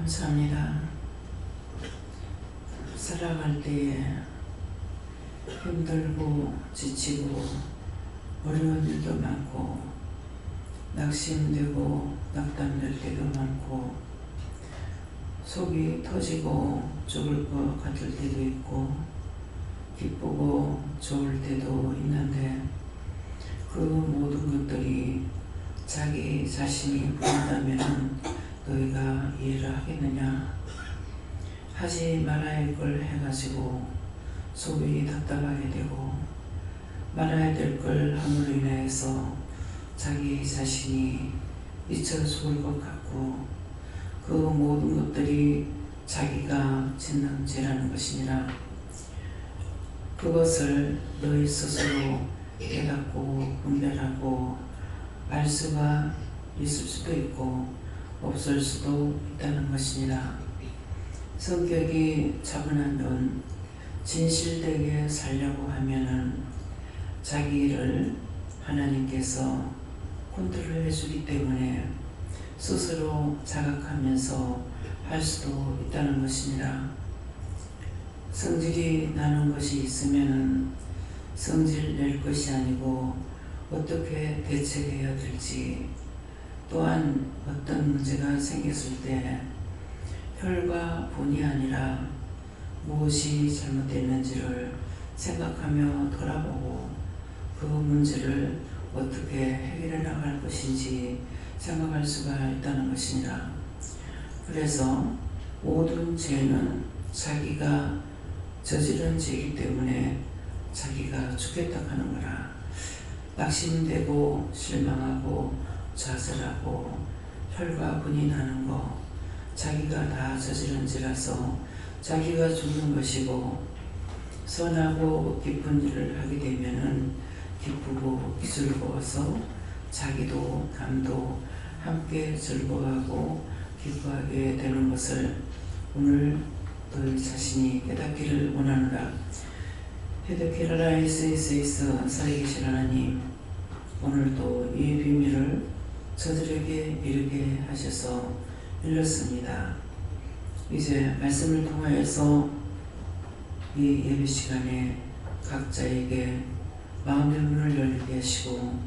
감사합니다. 살아갈 때에 힘들고 지치고 어려운 일도 많고 낙심되고 낙담될 때도 많고 속이 터지고 죽을 것 같을 때도 있고 기쁘고 좋을 때도 있는데 그 모든 것들이 자기 자신이 보인다면 너희가 이해를 하겠느냐? 하지 말아야 할 걸 해가지고 속이 답답하게 되고 말아야 될 걸 함으로 인해서 자기 자신이 미쳐 죽을 것 같고 그 모든 것들이 자기가 짓는 죄라는 것이니라. 그것을 너희 스스로 깨닫고 분별하고 알 수가 있을 수도 있고 없을 수도 있다는 것이니라. 성격이 차분하면 진실되게 살려고 하면은 자기를 하나님께서 컨트롤 해주기 때문에 스스로 자각하면서 할 수도 있다는 것이니라. 성질이 나는 것이 있으면은 성질 낼 것이 아니고 어떻게 대처해야 될지, 또한 어떤 문제가 생겼을 때 혈과 본이 아니라 무엇이 잘못됐는지를 생각하며 돌아보고 그 문제를 어떻게 해결해 나갈 것인지 생각할 수가 있다는 것이니라. 그래서 모든 죄는 자기가 저지른 죄이기 때문에 자기가 죽겠다 하는 거라. 낙심되고 실망하고 좌절하고 혈과 분이 나는 거 자기가 다 저지른 죄라서 자기가 죽는 것이고, 선하고 기쁜 일을 하게 되면은 기쁘고 즐거워서 자기도 남도 함께 즐거워하고 기뻐하게 되는 것을 오늘 너희 자신이 깨닫기를 원하노라. 헤드케라라 SSS 살아계신 하나님, 오늘도 이 비밀을 저들에게 이르게 하셔서 일렀습니다. 이제 말씀을 통하여서 이 예배 시간에 각자에게 마음의 문을 열게 하시고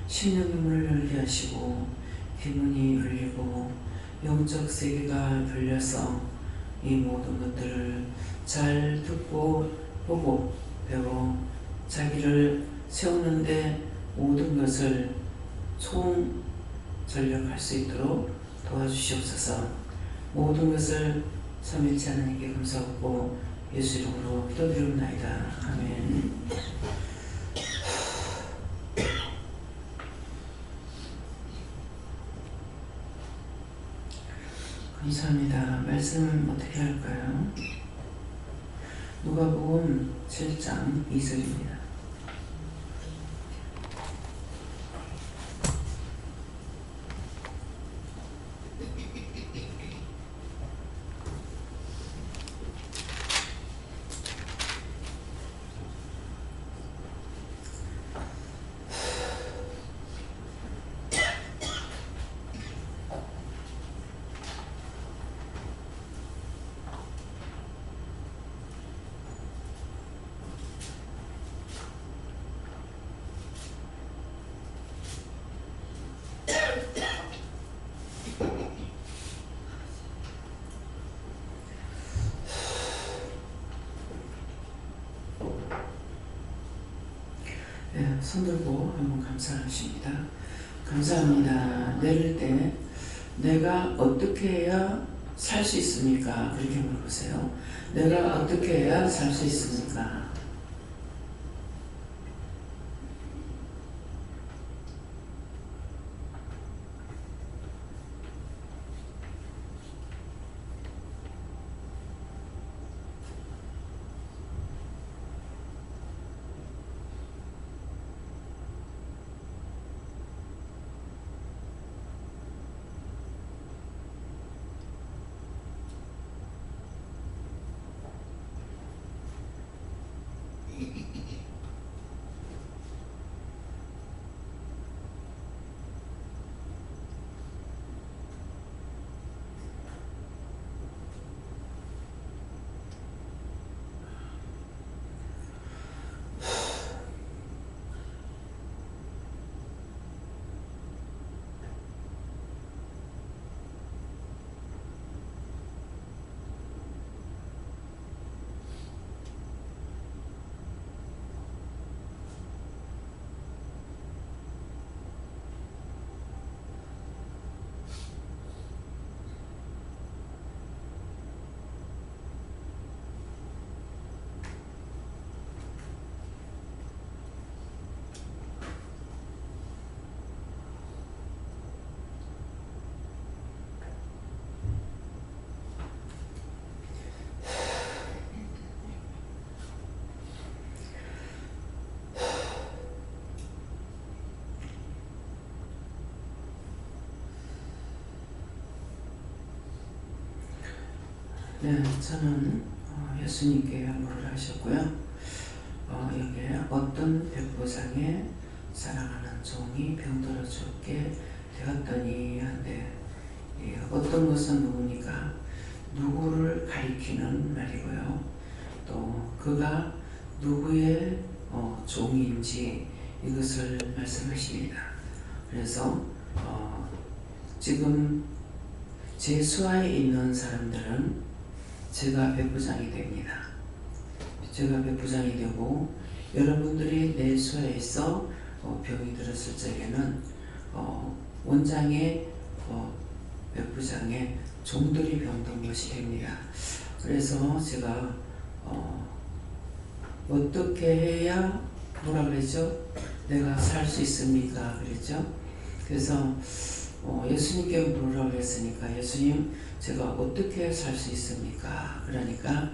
심령의 문을 열게 하시고 기분이 열리고 영적 세계가 열려서 이 모든 것들을 잘 듣고 보고 배워 자기를 세우는데 모든 것을 총전력할 수 있도록 도와주시옵소서. 모든 것을 삼일째 하나님께 감사하고 예수 이름으로 기도드리옵나이다. 아멘. 감사합니다. 말씀은 어떻게 할까요? 누가복음 7장 2절입니다. 손 들고 한번 감사하십니다. 감사합니다. 내릴 때 내가 어떻게 해야 살 수 있습니까? 그렇게 물어보세요. 내가 어떻게 해야 살 수 있습니까? 네, 저는 예수님께 물을 하셨고요. 여기에 어떤 백부장의 사랑하는 종이 병들어 죽게 되었더니 한데, 어떤 것은 누구니까 누구를 가리키는 말이고요. 또 그가 누구의 종인지 이것을 말씀하십니다. 그래서 지금 제 수하에 있는 사람들은 제가 백부장이 됩니다. 제가 백부장이 되고 여러분들이 내 수하에 있어 병이 들었을 적에는 원장의 백부장의 종들이 병든 것이 됩니다. 그래서 제가 어떻게 해야 뭐라 그랬죠? 내가 살 수 있습니까? 그랬죠? 그래서 예수님께 물으라고 그랬으니까 예수님 제가 어떻게 살 수 있습니까? 그러니까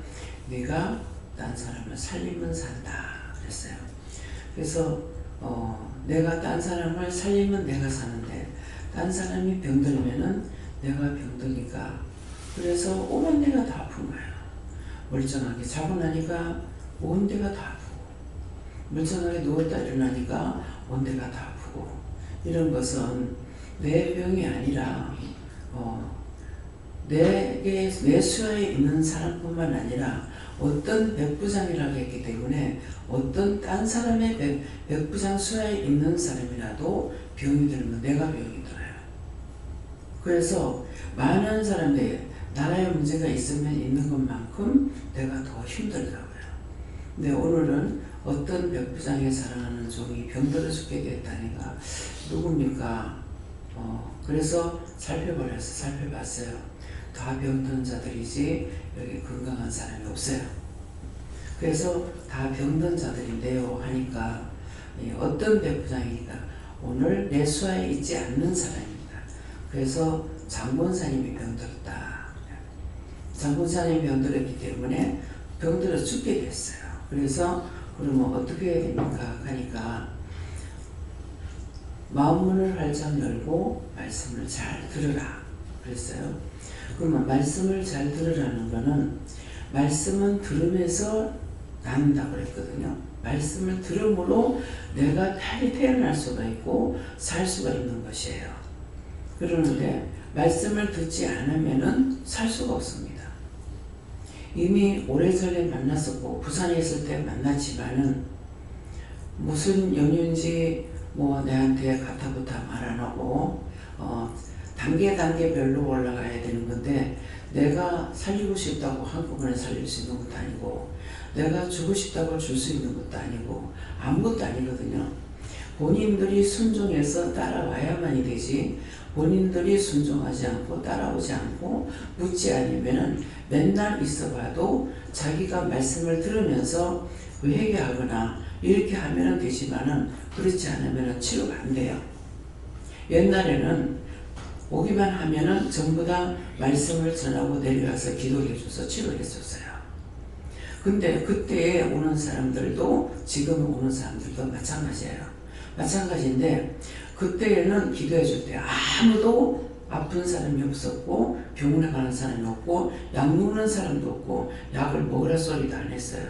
네가 딴 사람을 살리면 산다 그랬어요. 그래서 내가 딴 사람을 살리면 내가 사는데 딴 사람이 병들면은 내가 병드니까 그래서 온 데가 다 아픈 거예요. 멀쩡하게 자고 나니까 온 데가 다 아프고 멀쩡하게 누웠다 일어나니까 온 데가 다 아프고 이런 것은 내 병이 아니라 내 수하에 있는 사람뿐만 아니라 어떤 백부장이라고 했기 때문에 어떤 딴 사람의 백부장 수하에 있는 사람이라도 병이 들면 내가 병이 들어요. 그래서 많은 사람들이 나라에 문제가 있으면 있는 것만큼 내가 더 힘들더라고요. 근데 오늘은 어떤 백부장의 사랑하는 종이 병들어 죽게 됐다니까 누굽니까? 그래서 살펴봤어요. 다 병든 자들이지 여기 건강한 사람이 없어요. 그래서 다 병든 자들인데요 하니까 어떤 백부장이니까 오늘 내 수하에 있지 않는 사람입니다. 그래서 장본사님이 병들었다. 장본사님이 병들었기 때문에 병들어 죽게 됐어요. 그래서 그러면 어떻게 해야 됩니까? 하니까 마음문을 활짝 열고 말씀을 잘 들으라 그랬어요. 그러면 말씀을 잘 들으라는 거는 말씀은 들으면서 낫는다고 그랬거든요. 말씀을 들음으로 내가 다시 태어날 수가 있고 살 수가 있는 것이에요. 그러는데 말씀을 듣지 않으면은 살 수가 없습니다. 이미 오래전에 만났었고 부산에 있을 때 만났지만은 무슨 연유인지 내한테 가타부타 말 안 하고 단계별로 올라가야 되는 건데 내가 살리고 싶다고 한꺼번에 살릴 수 있는 것도 아니고 내가 주고 싶다고 줄 수 있는 것도 아니고 아무것도 아니거든요. 본인들이 순종해서 따라와야만이 되지 본인들이 순종하지 않고 따라오지 않고 묻지 않으면 맨날 있어봐도 자기가 말씀을 들으면서 회개하거나 이렇게 하면 되지만은 그렇지 않으면 치료가 안 돼요. 옛날에는 오기만 하면은 전부 다 말씀을 전하고 내려와서 기도해줘서 치료했었어요. 근데 그때 오는 사람들도 지금 오는 사람들도 마찬가지예요. 마찬가지인데 그때는 기도해줄 때 아무도 아픈 사람이 없었고 병원에 가는 사람이 없고 약 먹는 사람도 없고 약을 먹으라 소리도 안 했어요.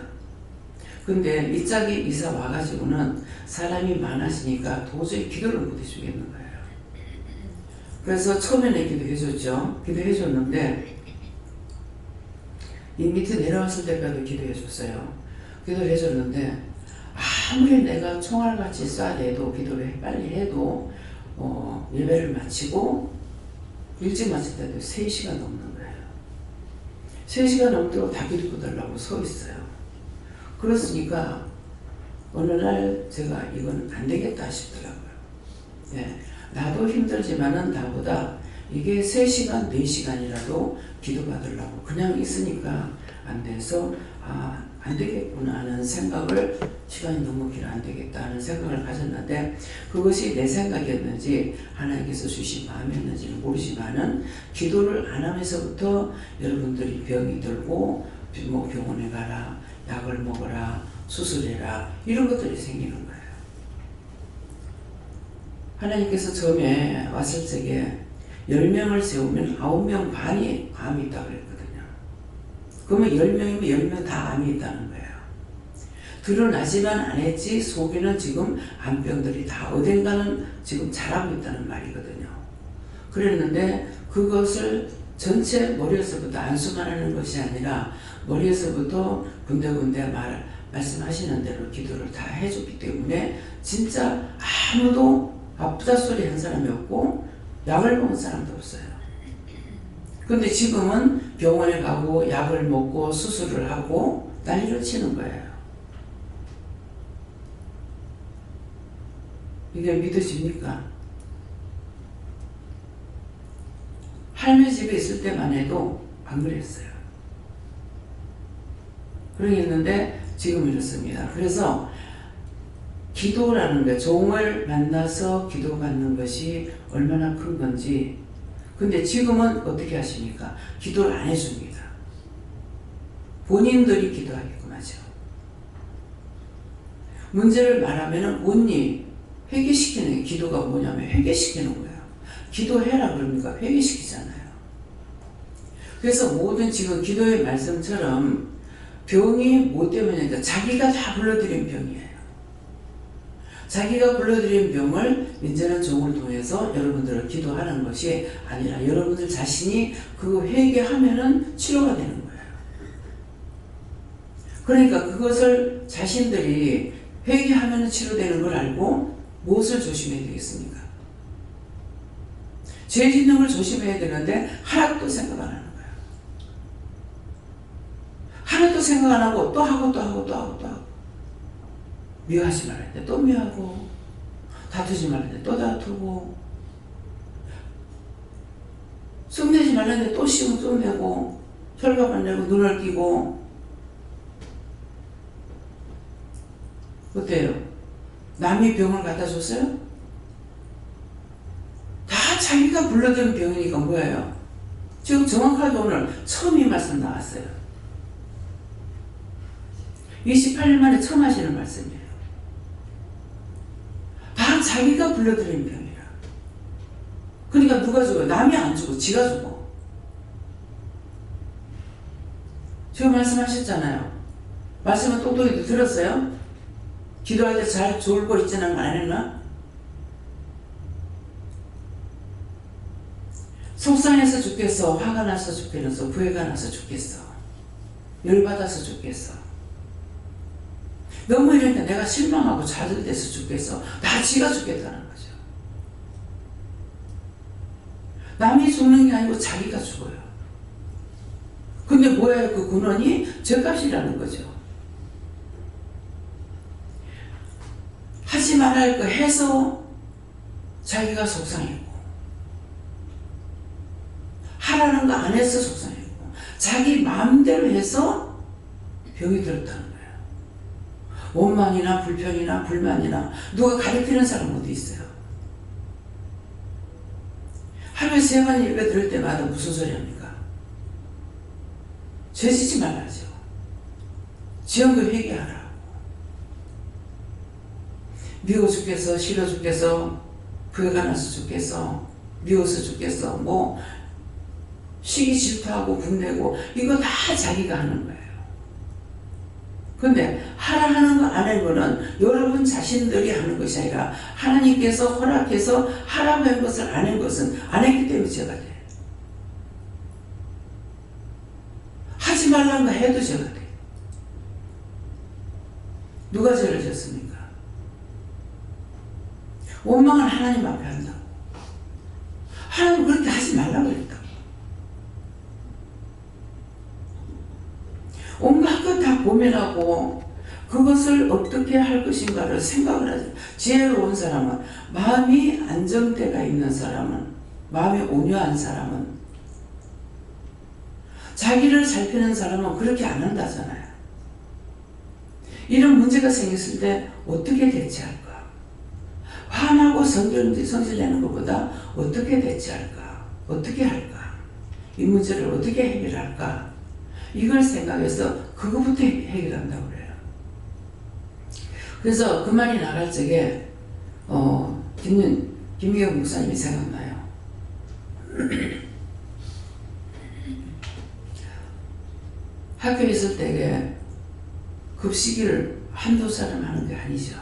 근데 이 짝이 이사 와가지고는 사람이 많아지니까 도저히 기도를 못 해주겠는 거예요. 그래서 처음에는 기도해줬죠. 기도해줬는데 이 밑에 내려왔을 때까지 기도해줬어요. 기도를 해줬는데 아무리 내가 총알같이 쏴대도 기도를 빨리 해도 예배를 마치고 일찍 마칠 때도 3시간 넘는 거예요. 3시간 넘도록 다 기도 달라고 서 있어요. 그렇으니까 어느 날 제가 이건 안 되겠다 싶더라고요. 예, 나도 힘들지만은 나보다 이게 3시간, 4시간이라도 기도받으려고 그냥 있으니까 안 돼서 안 되겠구나 하는 생각을 시간이 너무 길어 안 되겠다 하는 생각을 가졌는데 그것이 내 생각이었는지 하나님께서 주신 마음이었는지는 모르지만은 기도를 안 하면서부터 여러분들이 병이 들고 병원에 가라 약을 먹어라 수술해라 이런 것들이 생기는 거예요. 하나님께서 처음에 왔을 적에 10명을 세우면 9명 반이 암이 있다고 그랬거든요. 그러면 10명이면 10명 다 암이 있다는 거예요. 드러나지만 안 했지 속에는 지금 암병들이 다 어딘가는 지금 자라고 있다는 말이거든요. 그랬는데 그것을 전체 머리에서부터 안수만 하는 것이 아니라 머리에서부터 군데군데 말씀하시는 대로 기도를 다 해줬기 때문에 진짜 아무도 아프다 소리 한 사람이 없고 약을 먹은 사람도 없어요. 근데 지금은 병원에 가고 약을 먹고 수술을 하고 난리를 치는 거예요. 이게 믿어집니까? 할매 집에 있을 때만 해도 안 그랬어요. 그러겠는데 지금 이렇습니다. 그래서 기도라는 게 종을 만나서 기도받는 것이 얼마나 큰 건지. 근데 지금은 어떻게 하십니까? 기도를 안 해줍니다. 본인들이 기도하게끔 하죠. 문제를 말하면 온니 회개시키는 게 기도가 뭐냐면 회개시키는 거예요. 기도해라 그러니까 회개시키잖아요. 그래서 모든 지금 기도의 말씀처럼 병이 뭐 때문이니까 자기가 다 불러들인 병이에요. 자기가 불러들인 병을 이제는 종을 통해서 여러분들을 기도하는 것이 아니라 여러분들 자신이 그 회개하면은 치료가 되는 거예요. 그러니까 그것을 자신들이 회개하면은 치료되는 걸 알고 무엇을 조심해야 되겠습니까? 죄 짓는 걸 조심해야 되는데 하나도 생각 안 하는 거예요. 하나도 생각 안 하고 또 하고 또 하고 또 하고 또 하고 미워하지 말할 때 또 미워하고 다투지 말할 때 또 다투고 쑥내지 말라는데 또 씌우면 쑥내고 혈압을 내고 눈을 끼고 어때요? 남이 병을 갖다 줬어요? 다 자기가 불러든 병이니까 뭐예요? 지금 정확하게 오늘 처음 이 말씀 나왔어요. 28년 만에 처음 하시는 말씀이에요. 다 자기가 불러들인 병이라. 그러니까 누가 죽어? 남이 안 죽어. 지가 죽어. 지금 말씀하셨잖아요. 말씀은 똑똑히 들었어요? 기도할 때 잘 졸고 있지는 안 했나? 속상해서 죽겠어. 화가 나서 죽겠어. 부해가 나서 죽겠어. 열받아서 죽겠어. 너무 이러니까 내가 실망하고 좌절돼서 죽겠어. 다 지가 죽겠다는 거죠. 남이 죽는 게 아니고 자기가 죽어요. 근데 뭐예요? 그 근원이 죄값이라는 거죠. 하지 말아야 할 거 해서 자기가 속상했고 하라는 거 안 해서 속상했고 자기 마음대로 해서 병이 들었다는 거예요. 원망이나 불평이나 불만이나 누가 가리키는 사람 어디 있어요? 하루에 3번 예배 들을 때마다 무슨 소리 합니까? 죄 짓지 말라죠. 지은 거 회개하라. 미워 죽겠어, 싫어 죽겠어, 부해가 나서 죽겠어, 미워서 죽겠어, 뭐 시기 질투하고 분내고 이거 다 자기가 하는 거예요. 근데 하라 하는 거 안 하는 거는 여러분 자신들이 하는 것이 아니라 하나님께서 허락해서 하라고 한 것을 안 한 것은 안 했기 때문에 죄가 돼요. 하지 말라는 거 해도 죄가 돼요. 누가 죄를 졌습니까? 원망을 하나님 앞에 한다고. 하나님 그렇게 하지 말라고 그랬다고. 온갖 것 다 고민하고 그것을 어떻게 할 것인가를 생각을 하죠. 지혜로운 사람은, 마음이 안정대가 있는 사람은, 마음이 온유한 사람은, 자기를 살피는 사람은 그렇게 안 한다잖아요. 이런 문제가 생겼을 때 어떻게 대처할까? 화나고 성질 내는 것보다 어떻게 대처할까? 어떻게 할까? 이 문제를 어떻게 해결할까? 이걸 생각해서 그거부터 해결한다고 그래요. 그래서 그 말이 나갈 적에 김미경 목사님이 생각나요. 학교에 있을 때에 급식을 한두 사람 하는 게 아니죠.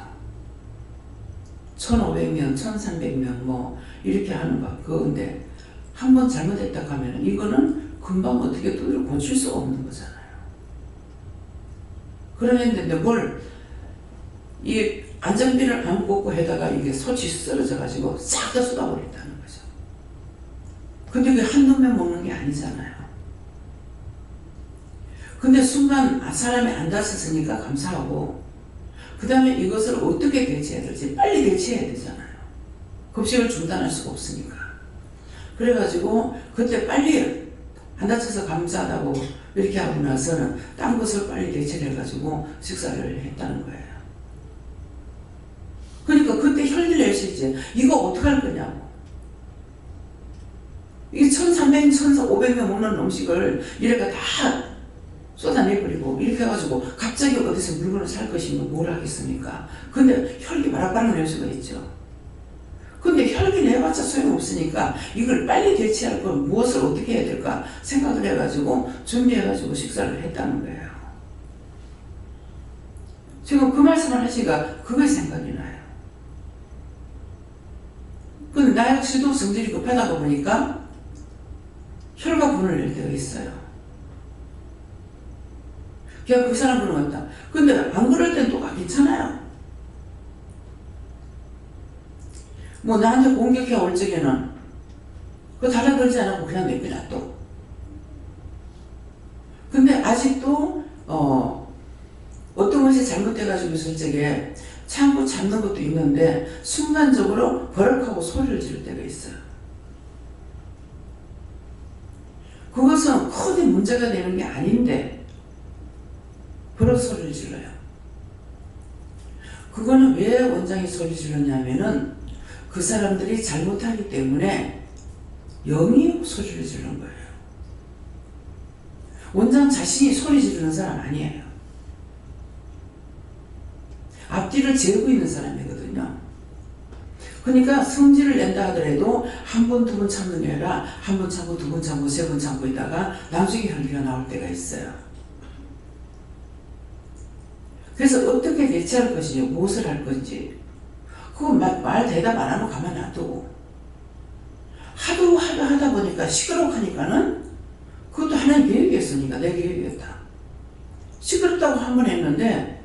1,500명, 1,300명 뭐 이렇게 하는 거. 그건데 한 번 잘못했다 하면 이거는 금방 어떻게 또 고칠 수 없는 거잖아요. 그러는데 이 안전비를 안 꽂고 해다가 이게 솥이 쓰러져 가지고 싹 다 쏟아버린다는 거죠. 근데 그게 한두 명 먹는 게 아니잖아요. 근데 순간 사람이 안 다쳤으니까 감사하고, 그 다음에 이것을 어떻게 대체해야 될지 빨리 대체해야 되잖아요. 급식을 중단할 수가 없으니까. 그래가지고 그때 빨리 안 다쳐서 감사하다고 이렇게 하고 나서는 딴 것을 빨리 대체를 해가지고 식사를 했다는 거예요. 그러니까 그때 혈기를 낼 수 있지. 이거 어떡할 거냐고. 이게 1,300명, 1,500명 먹는 음식을 이렇게 다 쏟아내버리고 이렇게 해가지고 갑자기 어디서 물건을 살 것이면 뭘 하겠습니까? 근데 혈기 바락바락 낼 수가 있죠. 근데 혈기 내봤자 소용없으니까 이걸 빨리 대체할 건 무엇을 어떻게 해야 될까 생각을 해가지고 준비해가지고 식사를 했다는 거예요. 지금 그 말씀을 하시니까 그게 생각이 나요. 근데 나 역시도 성질이 급하다가 보니까 혈과 분을 낼 때가 있어요. 그냥 그 사람 보는 것 같다. 근데 안 그럴 땐 또 괜찮아요. 뭐 나한테 공격해 올 적에는 그거 달라들지 않고 그냥 내버려둬. 근데 아직도 어떤 것이 잘못돼가지고 있을 적에 참고 참는 것도 있는데 순간적으로 버럭하고 소리를 지를 때가 있어요. 그것은 크게 문제가 되는 게 아닌데 버럭 소리를 질러요. 그거는 왜 원장이 소리 질렀냐면은 그 사람들이 잘못하기 때문에 영이 소리를 지르는 거예요. 원장 자신이 소리 지르는 사람 아니에요. 앞뒤를 재고 있는 사람이거든요. 그러니까 성질을 낸다 하더라도 한 번, 두 번 참는 게 아니라 한 번 참고, 두 번 참고, 세 번 참고 있다가 나중에 혈기가 나올 때가 있어요. 그래서 어떻게 대처할 것이지, 무엇을 할 건지, 그거 말 대답 안 하면 가만 놔두고, 하도 하다 보니까 시끄럽하니까는 그것도 하나의 계획이었으니까 내 계획이었다. 시끄럽다고 한 번 했는데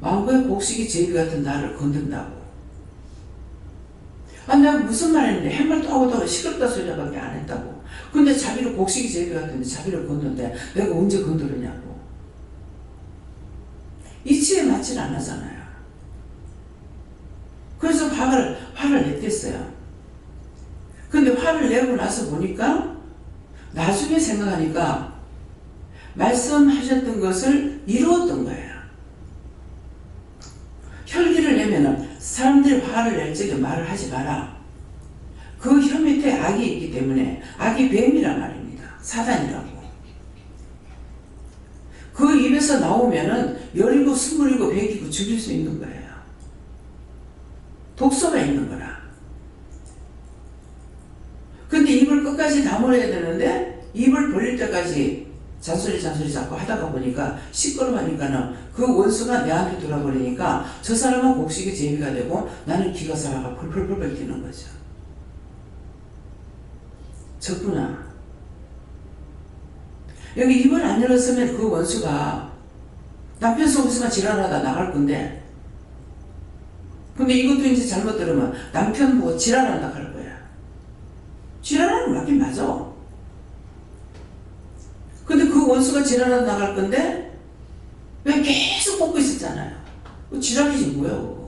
마음고의 곡식이 제비 같은 나를 건든다고. 내가 무슨 말 했는데 한 말 또 하고 시끄럽다 소리밖에 안 했다고. 근데 자기를 곡식이 제비 같은데 자기를 건든데 내가 언제 건드렸냐고. 이치에 맞질 않았잖아요. 그래서 화를 냈댔어요. 근데 화를 내고 나서 보니까 나중에 생각하니까 말씀하셨던 것을 이루었던 거예요. 혈기를 내면은 사람들이 화를 낼 적에 말을 하지 마라. 그 혀 밑에 악이 있기 때문에 악이 뱀이란 말입니다. 사단이라고. 그 입에서 나오면은 17, 27, 100이고 죽일 수 있는 거예요. 독소가 있는 거라. 근데 입을 끝까지 다물어야 되는데 입을 벌릴 때까지 잔소리 자꾸 하다가 보니까 시끄러워하니까는 그 원수가 내한테 돌아버리니까 저 사람은 곡식이 제비가 되고 나는 기가 살아가 펄펄펄 뛰는 거죠. 적구나. 여기 입을 안 열었으면 그 원수가 남편 속에서만 지랄하다 나갈 건데, 근데 이것도 이제 잘못 들으면 남편 보고 지랄한다 할 거야. 지랄하는 거 맞긴 맞아. 근데 그 원수가 지랄하다 나갈 건데 왜 계속 뽑고 있었잖아요. 지랄이지 뭐야.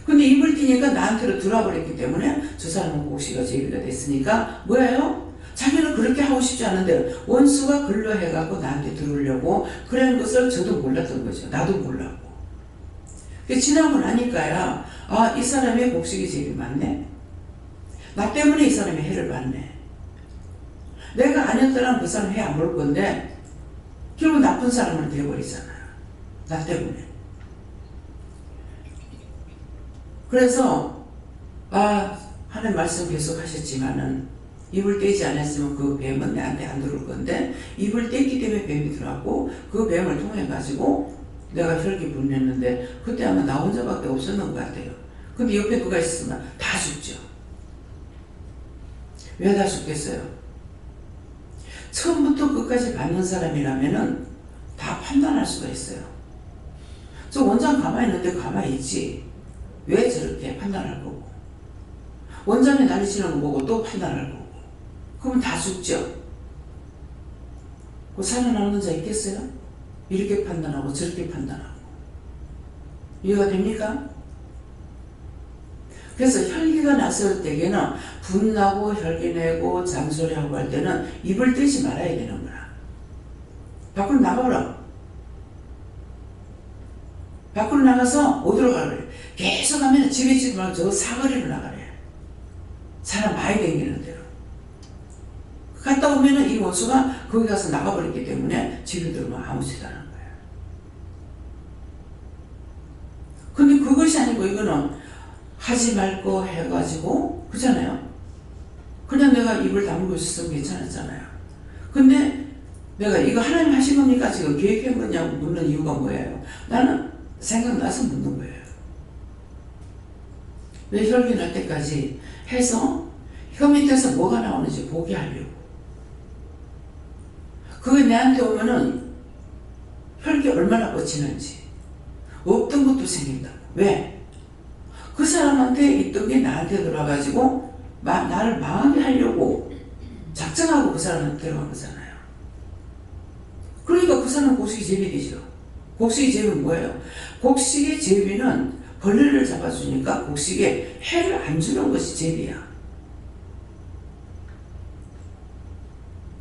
근데 입을 띄니까 나한테로 들어와버렸기 때문에 저 사람은 곡식이 제비가 됐으니까 뭐예요? 자기는 그렇게 하고 싶지 않은데 원수가 글로 해갖고 나한테 들어오려고 그런 것을 저도 몰랐던 거죠. 나도 몰랐고. 지나고 나니까야 이 사람의 곡식이 제비 맞네. 나 때문에 이 사람이 해를 받네. 내가 아니었더라면 그 사람 해 안 볼 건데 결국 나쁜 사람으로 되어버리잖아요. 나 때문에. 그래서 하나님 말씀 계속 하셨지만은 입을 떼지 않았으면 그 뱀은 내한테 안 들어올 건데 입을 뗐기 때문에 뱀이 들어왔고 그 뱀을 통해 가지고 내가 혈기 분냈는데 그때 아마 나 혼자밖에 없었는 것 같아요. 근데 옆에 누가 있으면 다 죽죠. 왜 다 죽겠어요? 처음부터 끝까지 받는 사람이라면은 다 판단할 수가 있어요. 저 원장 가만히 있는데 가만히 있지. 왜 저렇게 판단할 거고. 원장이 난리치는 거 보고 또 판단할 거고. 그러면 다 죽죠. 그 살아남는 자 있겠어요? 이렇게 판단하고 저렇게 판단하고. 이해가 됩니까? 그래서 혈기가 났을 때에는 분나고 혈기 내고 잔소리하고 할 때는 입을 떼지 말아야 되는 거야. 밖으로 나가라. 밖으로 나가서 어디로 가래? 계속 하면 집에 있지 말고 저 사거리로 나가래. 사람 많이 다니는 대로. 갔다 오면은 이 원수가 거기 가서 나가버렸기 때문에 집에 들어오면 아무 짓도 안 하는 거야. 근데 그것이 아니고 이거는 하지 말고 해가지고 그렇잖아요. 그냥 내가 입을 다물고 있었으면 괜찮았잖아요. 근데 내가 이거 하나님 하신 겁니까? 지금 계획한 거냐고 묻는 이유가 뭐예요? 나는 생각나서 묻는 거예요. 왜 혈기 날 때까지 해서 혀 밑에서 뭐가 나오는지 보게 하려고. 그게 내한테 오면은 혈기 얼마나 뻗치는지 없던 것도 생긴다고. 왜? 그 사람한테 있던 게 나한테 들어와가지고 나를 망하게 하려고 작정하고 그 사람한테 들어간 거잖아요. 그러니까 그 사람은 곡식이 제비 되죠. 곡식이 제비는 뭐예요? 곡식의 제비는 벌레를 잡아주니까 곡식에 해를 안 주는 것이 제비야.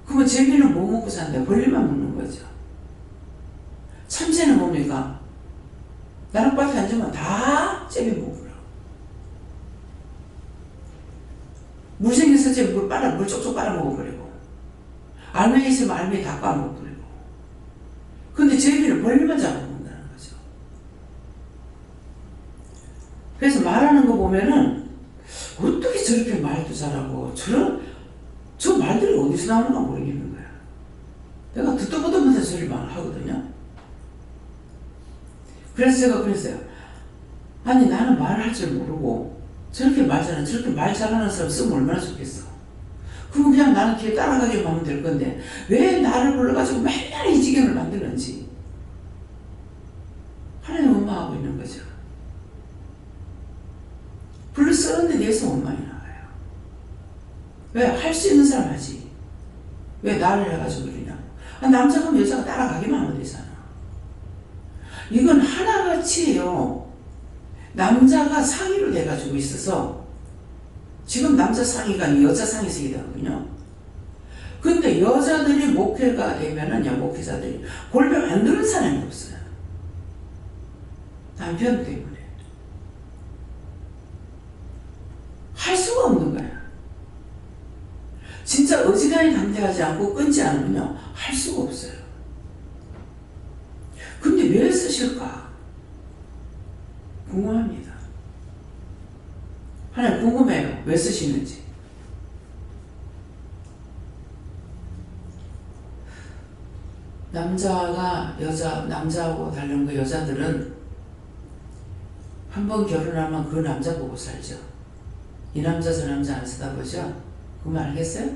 그러면 제비는 뭐 먹고 산대요? 벌레만 먹는 거죠. 참새는 뭡니까? 나락밭에 앉으면 다 제비 먹으라고. 물 생겨서 제비 물 쪽쪽 빨아 먹어버리고, 알맹이 있으면 알맹이 다 까먹어버리고. 근데 제비는 벌레만 잡아먹는다는 거죠. 그래서 말하는 거 보면은 어떻게 저렇게 말도 잘하고 저 말들이 어디서 나오는가 모르겠는 거야. 내가 듣도 보도 못한 소리만 하거든요. 그래서 제가 그랬어요. 아니 나는 말할 줄 모르고 저렇게 말 잘하는 사람 쓰면 얼마나 좋겠어. 그럼 그냥 나는 걔 따라가기만 하면 될 건데 왜 나를 불러가지고 맨날 이 지경을 만드는지 하나님 원망하고 있는 거죠. 불러 쓰는데 내에서 원망이 나와요. 왜? 할 수 있는 사람 하지. 왜 나를 해가지고 그러냐고. 남자가 여자가 따라가기만 하면 되잖아. 이건 하나같이요. 남자가 상의로 돼가지고 있어서 지금 남자 상의가 여자 상의 세계거든요. 근데 여자들이 목회가 되면은요, 목회자들이 골병 안 드는 사람이 없어요. 남편 때문에. 할 수가 없는 거야. 진짜 어지간히 담대하지 않고 끊지 않으면요, 할 수가 없어요. 근데 왜 쓰실까? 궁금합니다. 하나님 궁금해요. 왜 쓰시는지. 남자하고 다른 거 여자들은 한 번 결혼하면 그 남자 보고 살죠. 이 남자 저 남자 안 쳐다보죠? 그럼 알겠어요?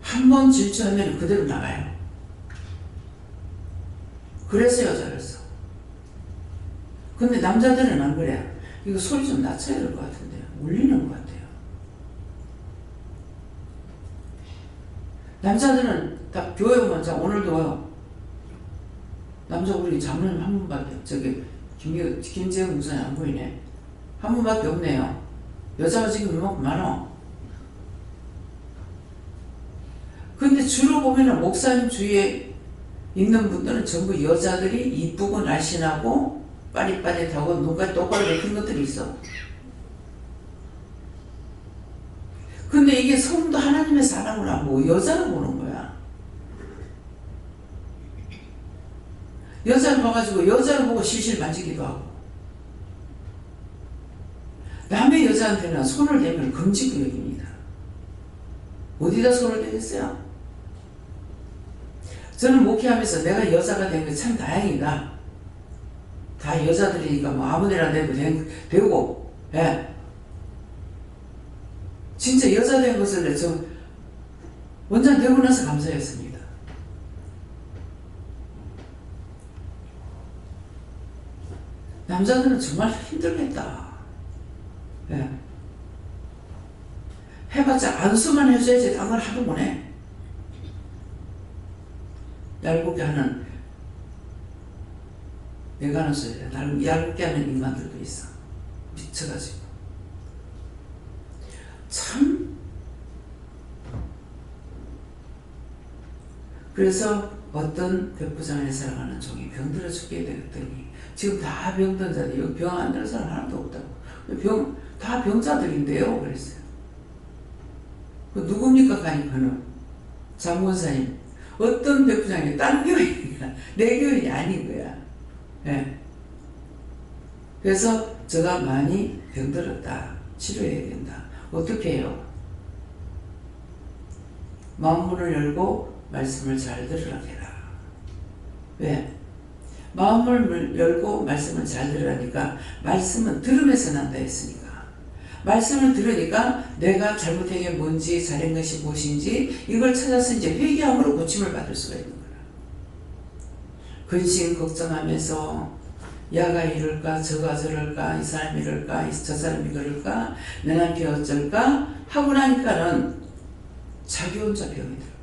한 번 질투하면 그대로 나가요. 그래서 여자를 써. 근데 남자들은 안 그래요. 이거 소리 좀 낮춰야 될 것 같은데요. 울리는 것 같아요. 남자들은 딱 교회 오면, 자, 오늘도 남자 우리 장로님 한 분밖에, 저기, 김재영 목사님 안 보이네. 한 분밖에 없네요. 여자가 지금 이만큼 많아. 근데 주로 보면은 목사님 주위에 있는 분들은 전부 여자들이 이쁘고 날씬하고 빠릿빠릿하고 눈까지 똑바로 내킨 것들이 있어. 근데 이게 성도 하나님의 사랑을 안 보고 여자를 보는 거야. 여자를 봐가지고 여자를 보고 실실 만지기도 하고 남의 여자한테는 손을 대면 금지구역입니다. 어디다 손을 대겠어요? 저는 목회하면서 내가 여자가 된 게 참 다행이다. 다 여자들이니까 뭐 아무데나 되고, 예. 진짜 여자 된 것을 저 원장 되고 나서 감사했습니다. 남자들은 정말 힘들겠다. 예. 해봤자 안수만 해줘야지 딴 걸 하도 못해. 얄궂게 하는, 내가 하는 소리야. 얄궂게 하는 인간들도 있어. 미쳐가지고. 참. 그래서 어떤 백부장을 사랑하는 종이 병들어 죽게 되었더니 지금 다 병든 자들, 여기 병 안 드는 사람 하나도 없다고. 다 병자들인데요. 그랬어요. 그 누굽니까? 가니까는 장본사님. 어떤 백부장이 딴 교인이야. 내 교인이 아닌 거야. 예. 그래서 제가 많이 병들었다. 치료해야 된다. 어떻게 해요? 마음문을 열고 말씀을 잘 들으라 해라. 왜? 마음을 열고 말씀을 잘 들으라니까 말씀은 들으면서 난다 했으니까. 말씀을 들으니까 내가 잘못한 게 뭔지 잘한 것이 무엇인지 이걸 찾아서 이제 회개함으로 고침을 받을 수가 있는 거야. 근심 걱정하면서 야가 이럴까 저가 저럴까 이 사람이 이럴까 저 사람이 그럴까 내 남편 어쩔까 하고 나니까는 자기 혼자 병이 들어요.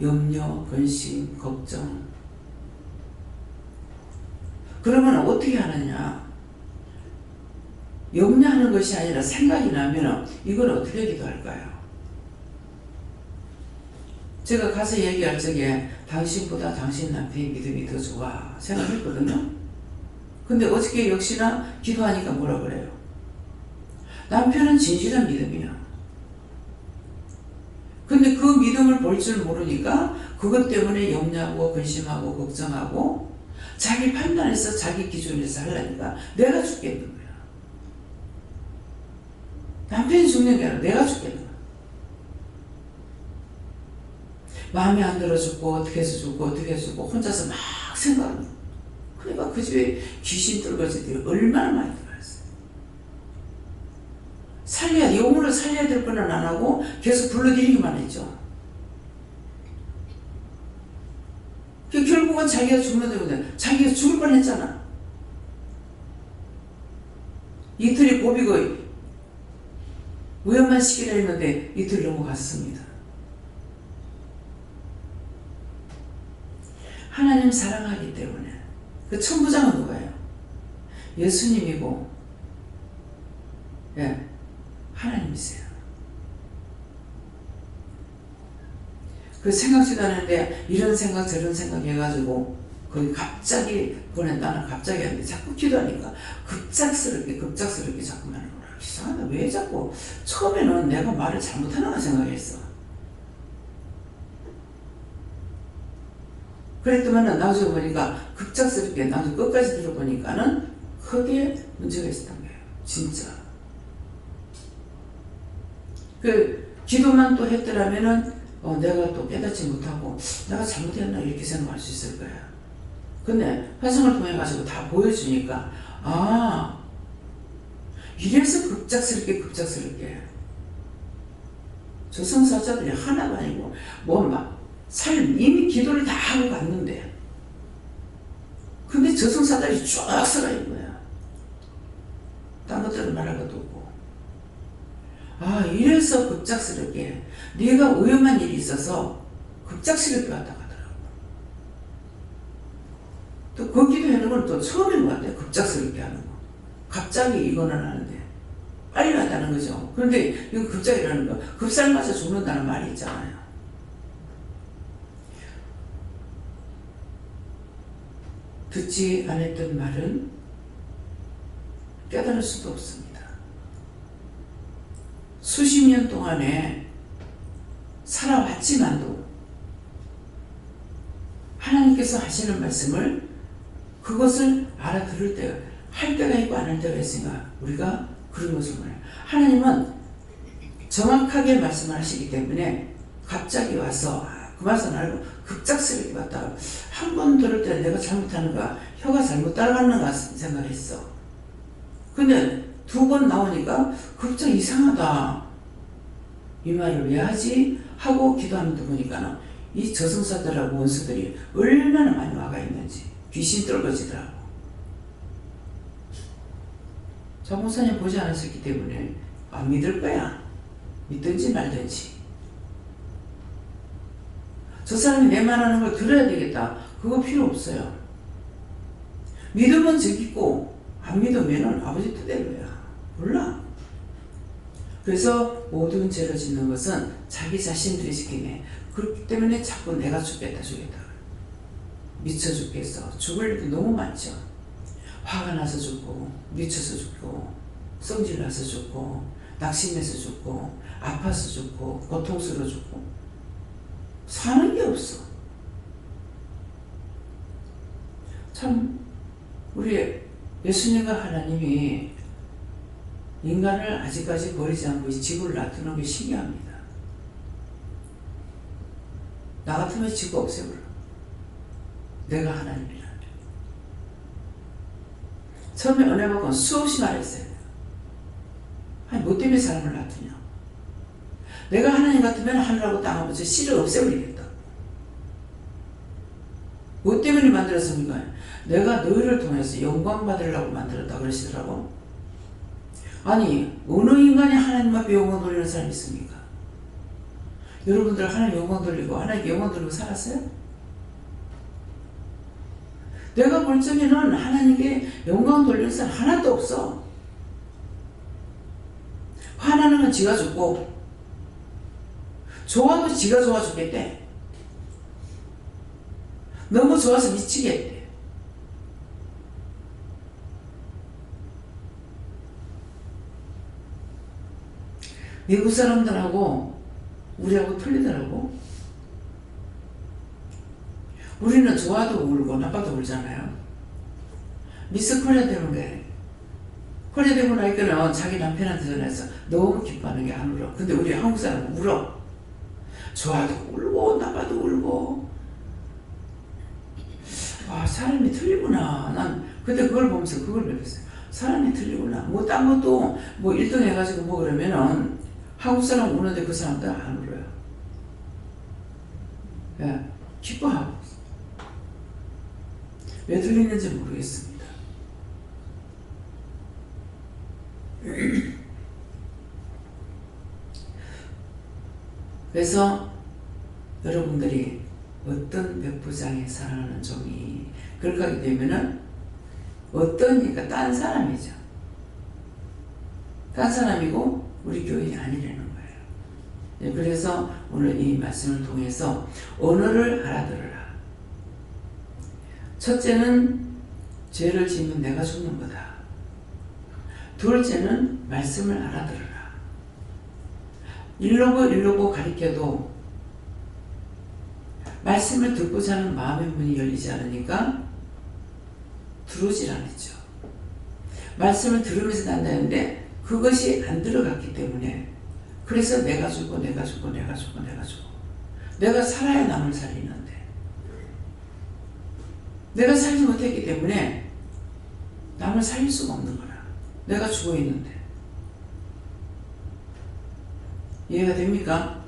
염려, 근심, 걱정. 그러면 어떻게 하느냐? 염려하는 것이 아니라 생각이 나면 이걸 어떻게 기도할까요? 제가 가서 얘기할 적에 당신보다 당신 남편의 믿음이 더 좋아 생각했거든요. 근데 어저께 역시나 기도하니까 뭐라 그래요? 남편은 진실한 믿음이야. 근데 그 믿음을 볼 줄 모르니까 그것 때문에 염려하고 근심하고 걱정하고 자기 판단에서 자기 기준에서 하려니까 내가 죽겠는 거야. 남편이 죽는 게 아니라 내가 죽겠는 거야. 마음에 안 들어 죽고 어떻게 해서 죽고 어떻게 해서 죽고 혼자서 막 생각하는 거야. 그러니까 그 집에 귀신 뚫거지들이 얼마나 많이 들어왔어요. 영혼을 살려야 될 거는 안 하고 계속 불러들이기만 했죠. 결국은 자기가 죽는다고 자기가 죽을 뻔했잖아. 이틀이 고비고 위험한 시기라 했는데 이틀 넘어갔습니다. 하나님 사랑하기 때문에. 그 천부장은 누가요? 예수님이고, 예, 하나님이세요. 그 생각지도 않았는데 이런 생각 저런 생각 해가지고 거기 갑자기 보낸다는 갑자기 하는데 자꾸 기도하니까 급작스럽게 자꾸만 하는 거야. 이상하다. 왜 자꾸 처음에는 내가 말을 잘못하나 생각했어. 그랬더만 나중에 보니까 급작스럽게 나중에 끝까지 들어보니까는 크게 문제가 있었던 거예요. 진짜. 그 기도만 또 했더라면은 내가 또 깨닫지 못하고 내가 잘못했나 이렇게 생각할 수 있을 거야. 근데 화성을 통해 가지고 다 보여주니까 이래서 급작스럽게 저승사자들이 하나도 아니고 이미 기도를 다 하고 갔는데 근데 저승사자들이 쫙 서가 있는 거야. 딴 것들은 말할 것도 없고. 이래서 급작스럽게 네가 위험한 일이 있어서 급작스럽게 왔다 가더라고. 또 그 기도하는 건 또 처음인 것 같아요. 급작스럽게 하는 거. 갑자기 이거는 하는데 빨리 왔다는 거죠. 그런데 이거 급작이라는 거 급살 맞아 죽는다는 말이 있잖아요. 듣지 않았던 말은 깨달을 수도 없습니다. 수십 년 동안에 살아왔지만도 하나님께서 하시는 말씀을 그것을 알아들을 때가 할 때가 있고 안 할 때가 있으니까 우리가 그런 것을 말해요. 하나님은 정확하게 말씀을 하시기 때문에 갑자기 와서 그 말씀 알고 급작스럽게 왔다가 한 번 들을 때 내가 잘못하는가, 혀가 잘못 따라갔는가 생각했어. 근데 두 번 나오니까 갑자기 이상하다. 이 말을 왜 하지? 하고 기도하면서 보니까는 이 저승사들하고 원수들이 얼마나 많이 와가 있는지 귀신 떨궈지더라고. 장목사님 보지 않았었기 때문에 안 믿을 거야. 믿든지 말든지. 저 사람이 내 말하는 걸 들어야 되겠다. 그거 필요 없어요. 믿으면 적이고 안 믿으면 아버지 뜻대로야. 몰라. 그래서 모든 죄를 짓는 것은 자기 자신들이 지키네. 그렇기 때문에 자꾸 내가 죽겠다. 미쳐 죽겠어. 죽을 일도 너무 많죠. 화가 나서 죽고, 미쳐서 죽고, 성질 나서 죽고, 낙심해서 죽고, 아파서 죽고, 고통스러워 죽고. 사는 게 없어. 참 우리 예수님과 하나님이 인간을 아직까지 버리지 않고 지구를 놔두는 게 신기합니다. 나 같으면 지구 없애버려. 내가 하나님이라면. 처음에 은혜 받고 수없이 말했어요. 아니 뭐 때문에 사람을 놔두냐. 내가 하나님 같으면 하늘하고 땅하고 저 씨를 없애버리겠다. 뭐 때문에 만들었습니까? 내가 너희를 통해서 영광 받으려고 만들었다 그러시더라고. 아니 어느 인간이 하나님 앞에 영광 돌리는 사람이 있습니까? 여러분들 하나님 영광 돌리고 하나님께 영광 돌리고 살았어요? 내가 볼 적에는 하나님께 영광 돌리는 사람 하나도 없어. 화나는 건 지가 죽고 좋아도 지가 좋아 죽겠대. 너무 좋아서 미치겠대. 미국 사람들하고 우리하고 틀리더라고. 우리는 좋아도 울고 나빠도 울잖아요. 미스 코리아 되는 게 코리아 되고 나니까는 자기 남편한테 전화해서 너무 기뻐하는 게 안 울어. 근데 우리 한국 사람은 울어. 좋아도 울고 나빠도 울고. 와 사람이 틀리구나. 난 그때 그걸 보면서 그걸 느꼈어요. 사람이 틀리구나. 뭐 딴 것도 뭐 1등 해가지고 뭐 그러면은 한국 사람 우는데 그 사람들 안 울어요. 예, 기뻐하고. 왜 틀리는지 모르겠습니다. 그래서 여러분들이 어떤 백부장에 사랑하는 종이 그렇게 하게 되면은 어떠니까 딴 사람이죠. 딴 사람이고 우리 교인이 아니라는 거예요. 네, 그래서 오늘 이 말씀을 통해서 언어를 알아들어라. 첫째는 죄를 지으면 내가 죽는 거다. 둘째는 말씀을 알아들어라. 일러고 가리켜도 말씀을 듣고자 하는 마음의 문이 열리지 않으니까 들어오질 않았죠. 말씀을 들으면서 난다는데 그것이 안 들어갔기 때문에 그래서 내가 죽고 내가 살아야 남을 살리는데 내가 살지 못했기 때문에 남을 살릴 수가 없는 거라. 내가 죽어 있는데. 이해가 됩니까?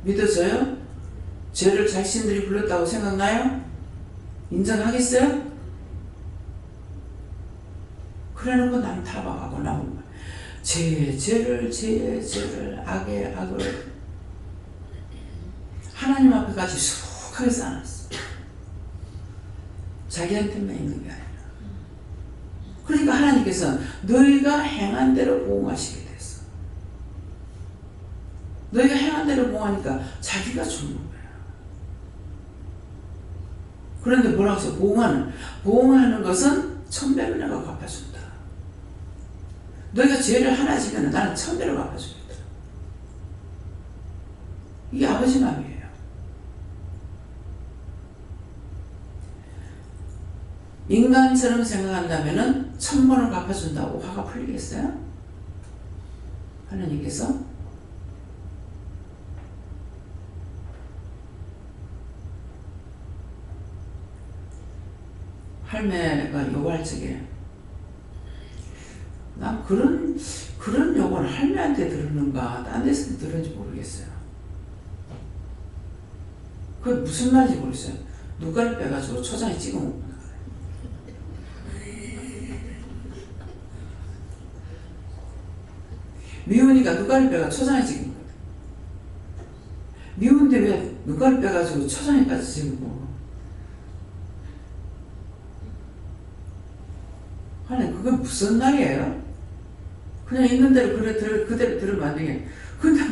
믿어져요? 죄를 자신들이 불렀다고 생각나요? 인정하겠어요? 그래놓고 남 타박하고 나오는 죄를 악의 악을 하나님 앞에까지 수북하게 쌓아놨어. 자기한테만 있는 게 아니라. 그러니까 하나님께서 너희가 행한 대로 보응하시게 됐어. 너희가 행한 대로 보응하니까 자기가 죽는 거야. 그런데 뭐라고 해서 보응하는 것은 1000배로 내가 갚아준다. 너희가 죄를 하나 지면 나는 1000배로 갚아주겠다. 이게 아버지 마음이에요. 인간처럼 생각한다면은 1000번을 갚아준다고 화가 풀리겠어요? 하나님께서 할매가 요구할 적에 난 그런 요구를 할매한테 들었는가 딴 데서 들었는지 모르겠어요. 그게 무슨 말인지 모르겠어요. 누가를 빼가지고 초장에 찍어 먹는 거예요. 미우니까 누가를 빼가 초장에 찍은 거예요. 미운데 왜 누가를 빼가지고 초장에까지 찍은 거? 아니 그게 무슨 말이에요? 그냥 있는 대로 그대로 들으면 안 되게. 근데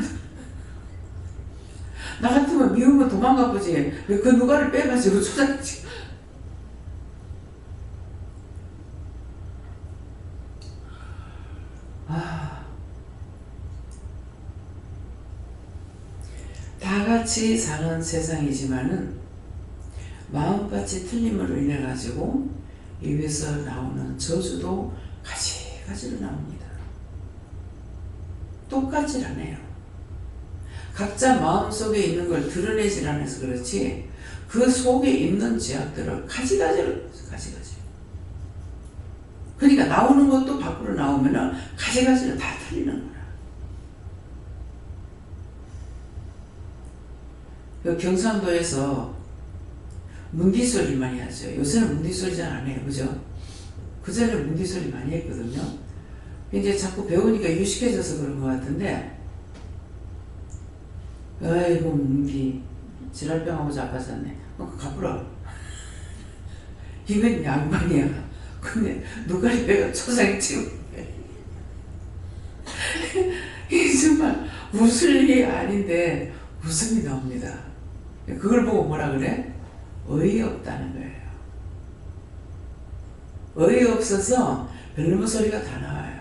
나 같으면 미우면 도망가 보지. 왜 그 누가를 빼가지고 초장에 찍어? 다 같이 사는 세상이지만은 마음밭이 틀림으로 인해 가지고 입에서 나오는 저주도 가지가지로 나옵니다. 똑같질 않아요. 각자 마음속에 있는 걸 드러내질 않아서 그렇지 그 속에 있는 죄악들을 가지가지로 가지가지. 그러니까 나오는 것도 밖으로 나오면은 가지가지로 다 틀리는 거야. 그 경상도에서 문디소리 많이 하죠. 요새는 문디소리 잘 안 해요. 그죠? 그전에 문디소리 많이 했거든요. 이제 자꾸 배우니까 유식해져서 그런 것 같은데, 아이고, 문디. 지랄병하고 자빠졌네. 갚으라. 이건 양반이야. 근데 누가리 배가 초장에 찍은 이게 정말 웃을 일이 아닌데 웃음이 나옵니다. 그걸 보고 뭐라 그래? 어이없다는 거예요. 어이없어서 별놈의 소리가 다 나와요.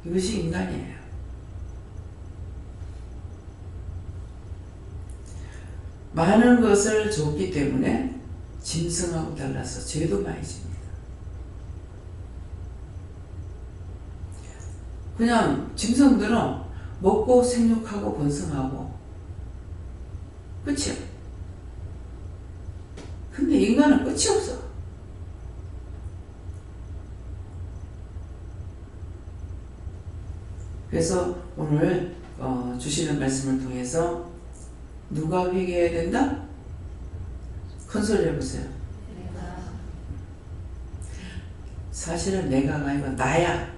이것이 인간이에요. 많은 것을 줬기 때문에 짐승하고 달라서 죄도 많이 집니다. 그냥 짐승들은 먹고 생육하고 번성하고 끝이야. 근데 인간은 끝이 없어. 그래서 오늘 주시는 말씀을 통해서 누가 회개해야 된다? 큰 소리 해보세요. 사실은 내가가 아니고 나야.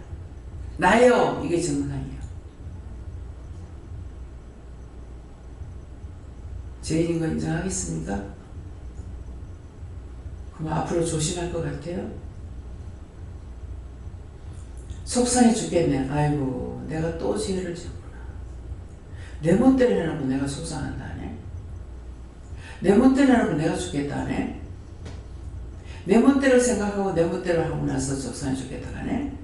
나요. 이게 정상이에요. 죄인인 거 인정하겠습니까? 그럼 앞으로 조심할 것 같아요? 속상해 죽겠네. 아이고 내가 또 죄를 지었구나. 내 멋대로 해놓고 내가 속상한다네. 내 멋대로 해놓고 내가 죽겠다네. 내 멋대로 생각하고 내 멋대로 하고 나서 속상해 죽겠다네.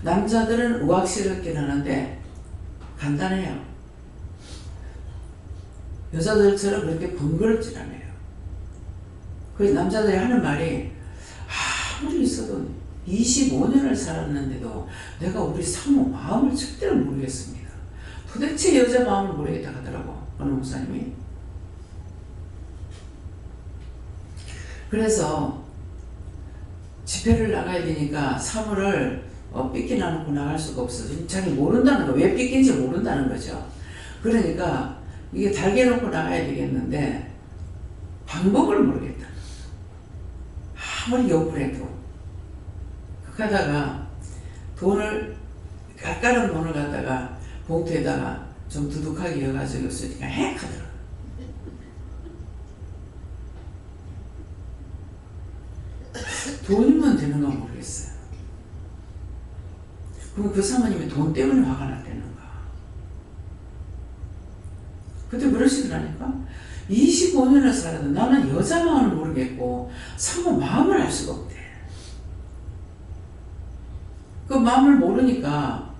남자들은 우악스럽긴 하는데 간단해요. 여자들처럼 그렇게 번거롭진 않아요. 그래서 남자들이 하는 말이 아무리 있어도 25년을 살았는데도 내가 우리 사모 마음을 절대로 모르겠습니다. 도대체 여자 마음을 모르겠다 하더라고 어느 목사님이. 그래서 집회를 나가야 되니까 사모를 삐끼나놓고 나갈 수가 없어. 자기 모른다는 거. 왜 삐끼인지 모른다는 거죠. 그러니까 이게 달개놓고 나가야 되겠는데 방법을 모르겠다. 아무리 요구를 해도. 그러다가 깎아놓은 돈을 갖다가 봉투에다가 좀 두둑하게 이어가지고 쓰니까 핵 하더라. 돈이면 되는 건 모르겠어요. 그럼 그 사모님이 돈 때문에 화가 났다는가? 그때 그러시더라니까? 25년을 살아도 나는 여자 마음을 모르겠고 사모 마음을 알 수가 없대. 그 마음을 모르니까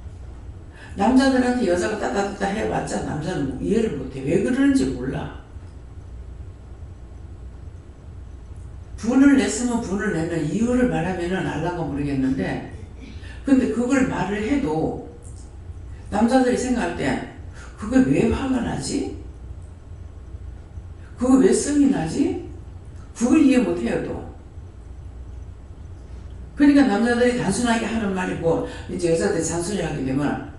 남자들한테 여자가 따따따 해봤자 남자는 이해를 못해. 왜 그러는지 몰라. 분을 냈으면 분을 내는 이유를 말하면은 알란가 모르겠는데, 근데 그걸 말을 해도 남자들이 생각할 때 그게 왜 화가 나지? 그거 왜 성이 나지? 그걸 이해 못해요 또. 그러니까 남자들이 단순하게 하는 말이고 이제 여자들이 잔소리 하게 되면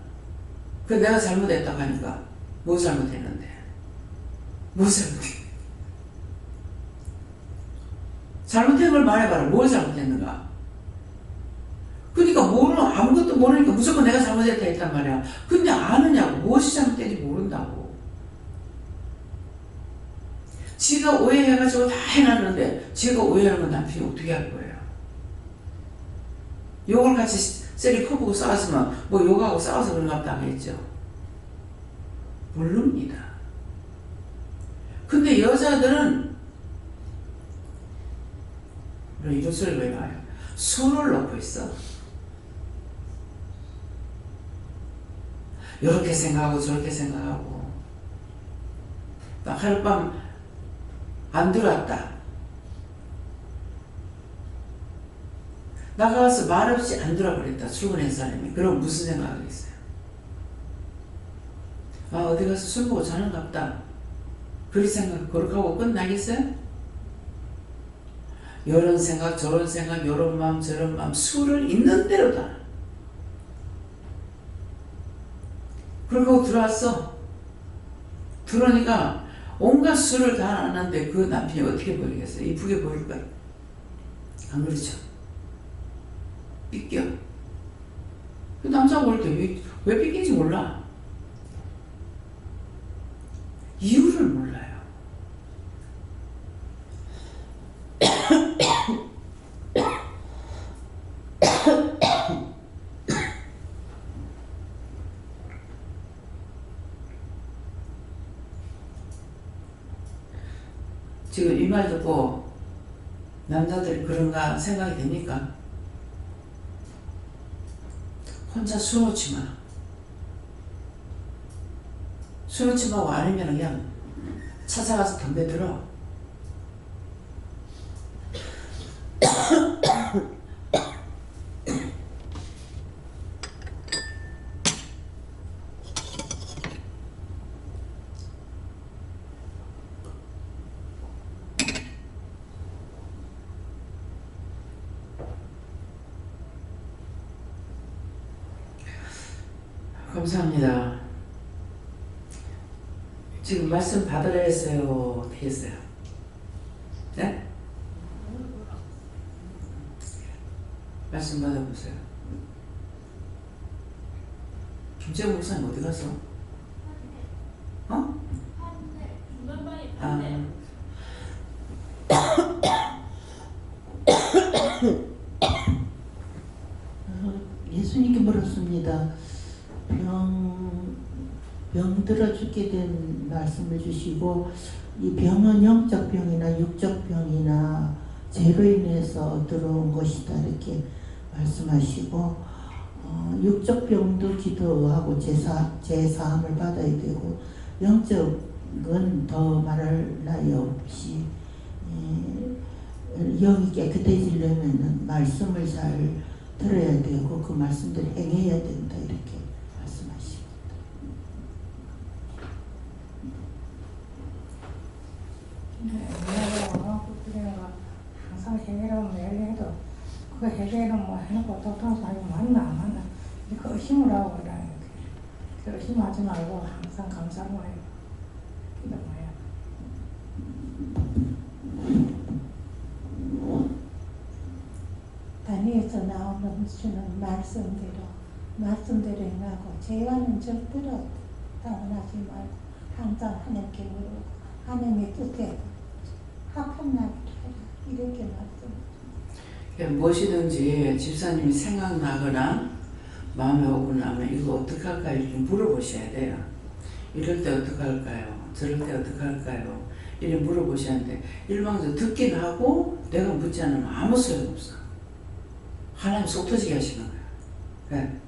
그 내가 잘못했다고 하니까 뭐 잘못했는데? 뭐 잘못했는데? 잘못한 걸 말해봐라. 뭘 잘못했는가? 그러니까 아무것도 모르니까 무조건 내가 잘못했다 했단 말이야. 근데 아느냐고. 무엇이 잘못된지 모른다고. 지가 오해해가지고 다 해놨는데 지가 오해하는 건 남편이 어떻게 할 거예요? 욕을 같이 셀이 퍼보고 싸웠으면 뭐 욕하고 싸워서 그런가 보다 하겠죠. 모릅니다. 근데 여자들은 이런 소리를 왜 봐요? 술을 넣고 있어. 이렇게 생각하고 저렇게 생각하고 딱 하룻밤 안 들어왔다. 나가서 말없이 안 들어버렸다. 출근한 사람이. 그럼 무슨 생각하겠어요? 아, 어디 가서 술 먹고 자는가 보다. 그리 생각 그렇게 하고 끝나겠어요? 이런 생각 저런 생각 이런 마음 저런 마음 술을 있는 대로 다. 그러고 들어왔어. 들어오니까 온갖 술을 다 놨는데 그 남편이 어떻게 보이겠어요? 이쁘게 보일까요? 안 그렇죠? 삐껴. 그 남자가 올 때 왜 삐끼는지 몰라. 이유를 몰라요. 지금 이 말 듣고 남자들이 그런가 생각이 됩니까? 혼자 술 놓지 마. 술 놓지 마고 아니면 그냥 찾아가서 덤벼 들어. 감사합니다. 지금 말씀 받으려 했어요? 어떻게 했어요? 네? 말씀 받아보세요. 김재호 목사님 어디 갔어? 어? 아. 예수님께 물었습니다. 병 들어 죽게 된 말씀을 주시고, 이 병은 영적 병이나 육적 병이나 죄로 인해서 들어온 것이다 이렇게 말씀하시고, 육적 병도 기도하고 제사함을 받아야 되고, 영적은 더 말할 나위 없이 영이 깨끗해지려면 말씀을 잘 들어야 되고 그 말씀대로 행해야 된다 이렇게 말씀하십니다. 그래가 항상 해결하면 매일 해도 그 해결은 뭐 해놓고 또 사람이 맞나 안 맞나 그 의심을 하고 그러는 그 의심하지 말고 항상 감사하고 해요. 기도해요. 다니엘서 나오는 주는 말씀대로 행하고 죄와는 절대로 따라하지 말고 항상 하나님께 물고 하나님의 뜻에 합함나게 해라 이렇게 말씀. 무엇이든지 집사님이 생각나거나 마음에 오고 나면 이거 어떡할까요? 이렇게 물어보셔야 돼요. 이럴 때 어떡할까요? 저럴 때 어떡할까요? 이렇게 물어보셔야 하는데 일방적으로 듣긴 하고 내가 묻지 않으면 아무 소용없어. 하나님 속 터지게 하시는 거야. 네.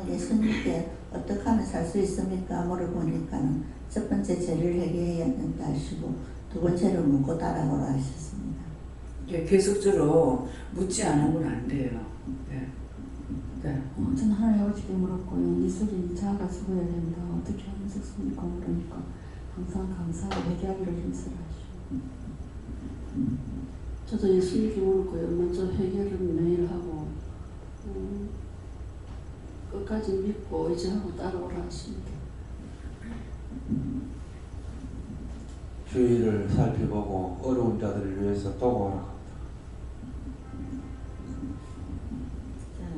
예수님께 어떻게 하면 살 수 있습니까? 물어보니까는 첫 번째 죄를 해결해야 된다 하시고 두 번째를 묻고 따라오라 하셨습니다. 계속적으로 묻지 않으면 안 돼요. 네. 네. 저는 하나님 아버지께 물었고요. 네 속에 자아가 죽어야 된다. 어떻게 하면 죽습니까? 그러니까 항상 감사하고 회개하기를 힘쓰라시오. 저도 예수님께 물었고요. 먼저 회개를 매일 하고 끝까지 믿고 의지하고 따라오라 하십니다. 주위를 살펴보고 어려운 자들을 위해서 도와라.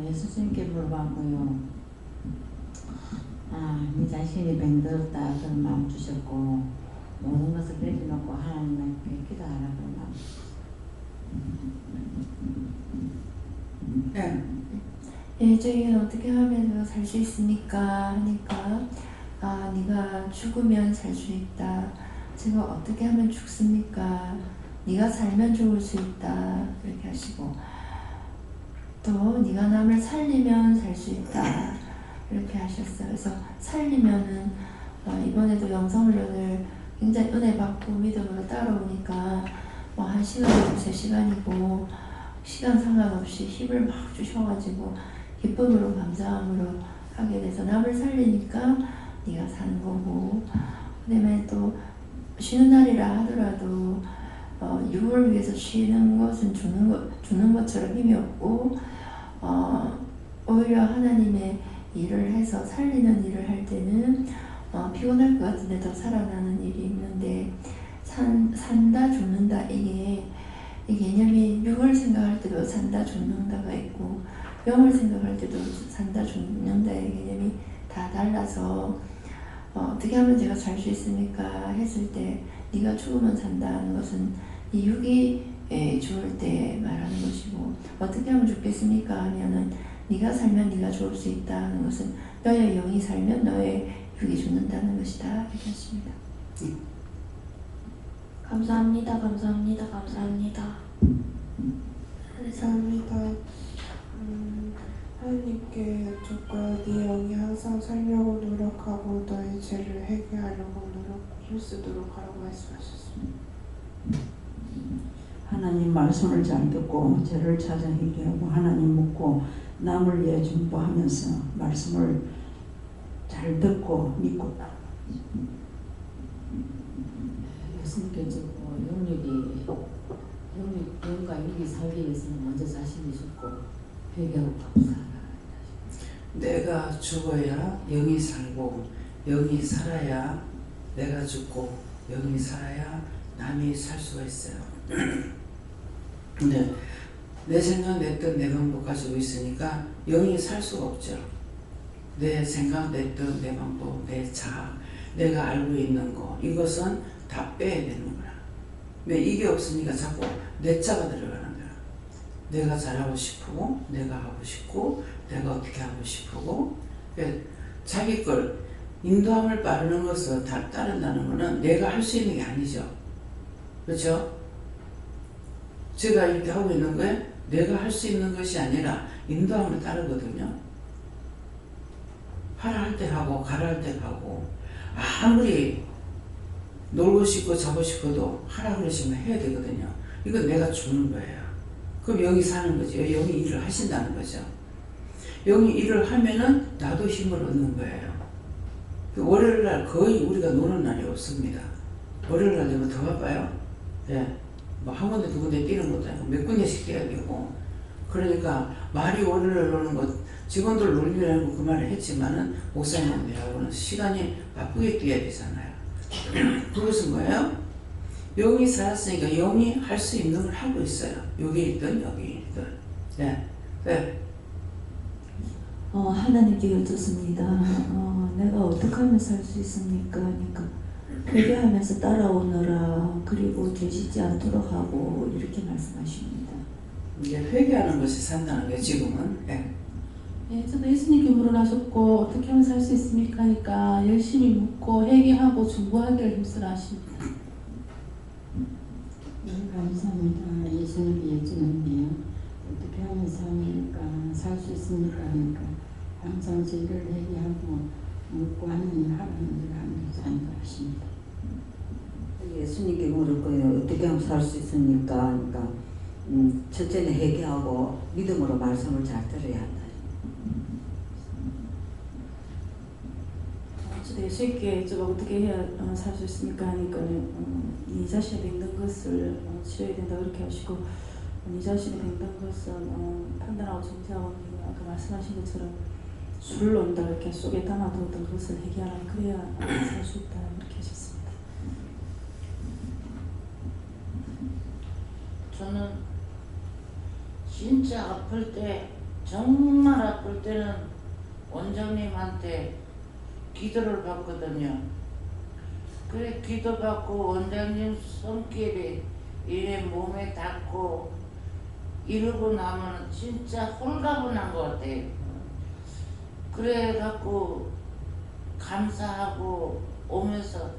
예수님께 물어봤고요. 네 자신이 병들었다 그런 마음 주셨고 모든 것을 내려놓고 하나님께 기도하라 그런 마음. 네. 저희는 어떻게 하면 살 수 있습니까? 하니까 네가 죽으면 살 수 있다. 제가 어떻게 하면 죽습니까? 네가 살면 죽을 수 있다. 이렇게 하시고 또 네가 남을 살리면 살 수 있다. 이렇게 하셨어요. 그래서 살리면은 이번에도 영성훈련을 굉장히 은혜 받고 믿음으로 따라오니까 1시간이고 3시간이고 시간 상관없이 힘을 막 주셔가지고 기쁨으로 감사함으로 하게 돼서 남을 살리니까 네가 사는 거고 그다음에 또 쉬는 날이라 하더라도 육을 위해서 쉬는 것은 주는 것처럼 힘이 없고 오히려 하나님의 일을 해서 살리는 일을 할 때는 피곤할 것 같은데 더 살아나는 일이 있는데 산다 죽는다 이 개념이 육을 생각할 때도 산다 죽는다가 있고 병을 생각할 때도 산다 죽는다의 개념이 다 달라서 어떻게 하면 제가 살 수 있습니까? 했을 때 네가 죽으면 산다는 것은 이 육이 죽을 때 말하는 것이고 어떻게 하면 죽겠습니까? 하면은 네가 살면 네가 죽을 수 있다는 것은 너의 영이 살면 너의 육이 죽는다는 것이다 이렇게 하십니다. 감사합니다. 감사합니다. 감사합니다. 감사합니다. 하나님께 여쭙고 네 영이 항상 살려고 노력하고 너의 죄를 회개하려고 힘쓰도록 하라고 말씀하셨습니다. 하나님 말씀을 잘 듣고 죄를 찾아 회개하고 하나님 묻고 남을 위해 중보하면서 말씀을 잘 듣고 믿고 예수님께 영과 육이 살기 위해서는 먼저 자신이 죽고 회개하고 감사하라. 내가 죽어야 영이 살고 영이 살아야 내가 죽고 영이 살아야 남이 살 수가 있어요. 근데 내 생각, 내 뜻, 내 방법 가지고 있으니까 영이 살 수가 없죠. 내 생각, 내 뜻, 내 방법, 내 자아, 내가 알고 있는 거 이것은 다 빼야 되는 거야. 왜 이게 없으니까 자꾸 내 자가 들어가는 거야. 내가 잘하고 싶고 내가 하고 싶고 내가 어떻게 하고 싶고 자기 걸 인도함을 따르는 것을 다 따른다는 것은 내가 할 수 있는 게 아니죠. 그렇죠? 제가 이렇게 하고 있는 거에 내가 할 수 있는 것이 아니라 인도함을 따르거든요. 하라 할 때 하고 가라 할 때 가고 아무리 놀고 싶고 자고 싶어도 하라 그러시면 해야 되거든요. 이건 내가 주는 거예요. 그럼 영이 사는 거죠. 영이 일을 하신다는 거죠. 영이 일을 하면은 나도 힘을 얻는 거예요. 월요일날 거의 우리가 노는 날이 없습니다. 월요일날 되면 더 바빠요. 예. 뭐 한 군데 두 군데 뛰는 것도 아니고 몇 군데씩 뛰어야 되고 그러니까 말이 월요일 노는 것 직원들 놀리려고 그 말을 했지만은 목사님들하고는 시간이 바쁘게 뛰어야 되잖아요. 그것은 뭐예요? 영이 살았으니까 영이 할 수 있는 걸 하고 있어요. 여기 있든 여기 있든. 네. 네. 하나님께 여쭙습니다. 내가 어떻게 하면 살 수 있습니까? 그러니까 회개하면서 따라오너라. 그리고 죄 짓지 않도록 하고 이렇게 말씀하십니다. 이제 회개하는 것이 산다는 거예요. 지금은. 네. 저도 예수님께 물어나셨고 어떻게 하면 살 수 있습니까? 하니까 열심히 묻고 회개하고 중보하기를 힘쓰라 하십니다. 네, 감사합니다. 예수님께 여쭈는데요. 어떻게 하면 살 수 있습니까? 하니까 항상 죄를 회개하고 묻고 하나님 하라는 일을 하면서 하십니다. 예수님께 물을 거예요. 어떻게 하면 살 수 있습니까? 그러니까 첫째는 회개하고 믿음으로 말씀을 잘 들어야 한다. 저도 쉽게 좀 어떻게 해야 살 수 있습니까 하니까는 네 자신이 뱅든 것을 치료해야 된다 그렇게 하시고 네 자신이 뱅든 것은 판단하고 정죄하고 아까 말씀하신 것처럼 술을 논다 이렇게 속에 담아두었던 것을 해결하라 그래야 살 수 있다 이렇게 하셨습니다. 저는 진짜 아플 때 정말 아플 때는 원장님한테 기도를 받거든요. 그래 기도받고 원장님 손길이 이래 몸에 닿고 이러고 나면 진짜 홀가분한 것 같아요. 그래갖고 감사하고 오면서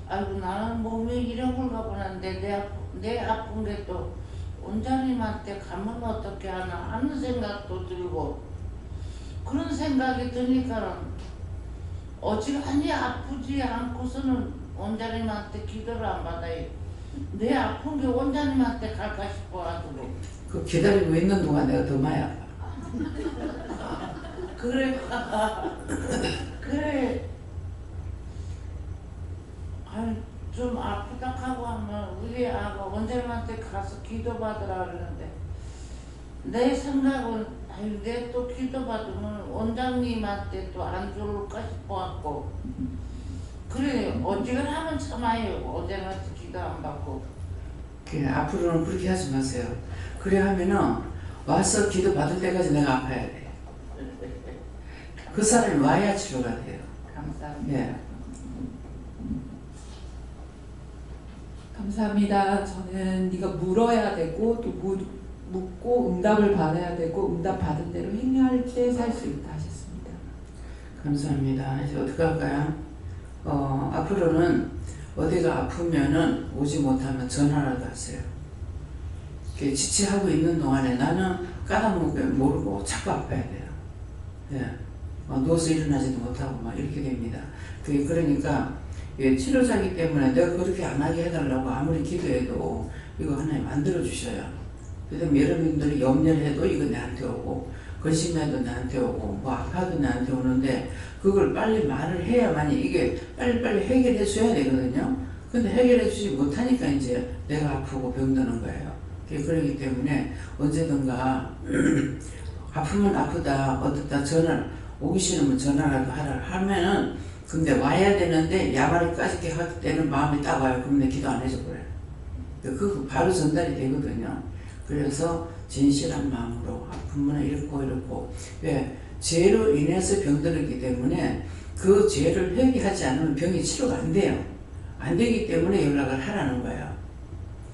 아이고 나는 몸이 이래 홀가분한데 내 아픈 게 또 원장님한테 가면 어떻게 하나 하는 생각도 들고 그런 생각이 드니까는 어지간히 아프지 않고서는 원장님한테 기도를 안 받아요. 내 아픈 게 원장님한테 갈까 싶어가지고. 그 기다리고 있는 동안 내가 더 많이 아파. 그래 아니 좀 아프다 하고 하면 우리 아가 원장님한테 가서 기도받으라 그러는데 내 생각은 아유 내 또 기도받으면 원장님한테 또 안 좋을까 싶어갖고 그래 어지간하면 참아요. 원장님한테 기도 안 받고. 그래, 앞으로는 그렇게 하지 마세요. 그래 하면은 와서 기도 받을 때까지 내가 아파야 돼. 그 사람이 와야 치료가 돼요. 감사합니다. 예. 감사합니다. 저는 네가 물어야 되고 또 묻고 응답을 받아야 되고 응답 받은 대로 행할 때 살 수 있다 하셨습니다. 감사합니다. 이제 어떻게 할까요? 앞으로는 어디가 아프면은 오지 못하면 전화라도 하세요. 이렇게 지체하고 있는 동안에 나는 까다롭게 모르고 자꾸 아파야 돼요. 예. 누워서 일어나지도 못하고 막 이렇게 됩니다. 그러니까 치료자이기 때문에 내가 그렇게 안 하게 해달라고 아무리 기도해도 이거 하나님 만들어 주셔요. 그래서 여러분들이 염려를 해도 이거 내한테 오고 근심해도 내한테 오고 뭐 아파도 내한테 오는데 그걸 빨리 말을 해야만이 이게 빨리빨리 해결해 줘야 되거든요. 근데 해결해 주지 못하니까 이제 내가 아프고 병드는 거예요. 그렇기 때문에 언제든가 아프면 아프다 어떻다 전화를 오기 싫으면 전화라도 하라 하면은 근데 와야 되는데 야바리까지 할 때는 마음이 딱 와요. 그럼 내 기도 안 해줘 버려요. 그거 바로 전달이 되거든요. 그래서 진실한 마음으로 아프면 이렇고 왜 죄로 인해서 병들었기 때문에 그 죄를 회개하지 않으면 병이 치료가 안 돼요. 안 되기 때문에 연락을 하라는 거예요.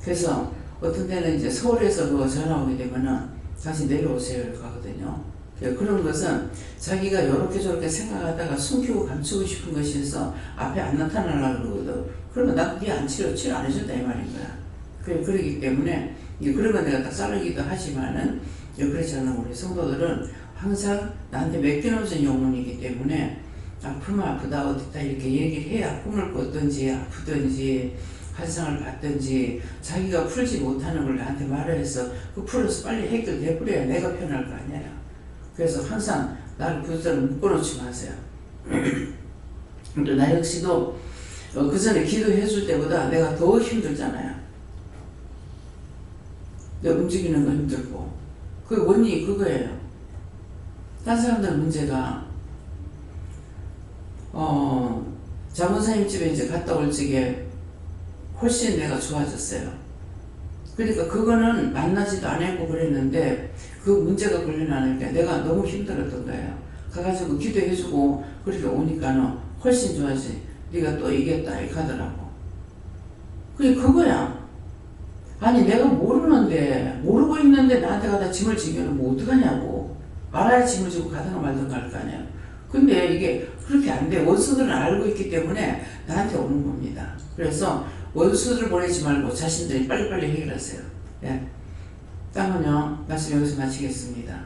그래서 어떤 때는 이제 서울에서 그 전화 오게 되면은 다시 내려오세요 이렇게 하거든요. 그런 것은 자기가 이렇게 저렇게 생각하다가 숨기고 감추고 싶은 것이 있어 앞에 안 나타나려고 그러거든. 그러면 나 네 안 치료 안 해준다 이 말인 거야. 그러기 때문에 그러면 내가 딱 자르기도 하지만은 그렇지 않은 우리 성도들은 항상 나한테 맡겨놓은 영혼이기 때문에 아프면 아프다 어디다 이렇게 얘기를 해야 꿈을 꿨든지 아프든지 환상을 받든지 자기가 풀지 못하는 걸 나한테 말해서 그 풀어서 빨리 해결돼 버려야 내가 편할 거 아니에요. 그래서 항상 나를 부드럽게 묶어놓지 마세요. 또 나 역시도 그 전에 기도해 줄 때보다 내가 더 힘들잖아요. 내가 움직이는 거 힘들고 그 원인이 그거예요. 딴 사람들 문제가 자문사님 집에 이제 갔다 올 적에 훨씬 내가 좋아졌어요. 그러니까 그거는 만나지도 않았고 그랬는데 그 문제가 걸려나니까 내가 너무 힘들었던 거예요. 가가지고 기도해주고 그렇게 오니까는 훨씬 좋아지. 네가 또 이겼다 이렇게 하더라고. 그게 그거야. 아니 내가 모르고 있는데 나한테 가다 짐을 지면 뭐 어떡하냐고. 알아야 짐을 지고 가든가 말든가 할 거 아니에요. 근데 이게 그렇게 안 돼. 원수들은 알고 있기 때문에 나한테 오는 겁니다. 그래서 원수들 보내지 말고 자신들이 빨리빨리 해결하세요. 예. 땅은요, 말씀 여기서 마치겠습니다.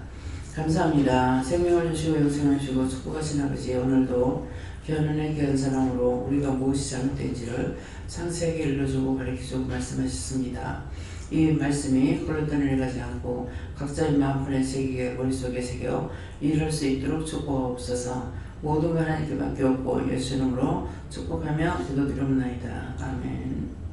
감사합니다. 생명을 주시고 영생을 주시고 축복하신 아버지, 오늘도 귀한 귀한 사랑으로 우리가 무엇이 잘못된지를 상세하게 일러주고 가르쳐주고 말씀하셨습니다. 이 말씀이 홀로 떠내려가지 않고 각자의 마음판에 새기게 머릿속에 새겨 일할 수 있도록 축복하옵소서. 모든 걸 하나님께 맡겼고 예수 이름으로 축복하며 기도드리옵나이다. 아멘.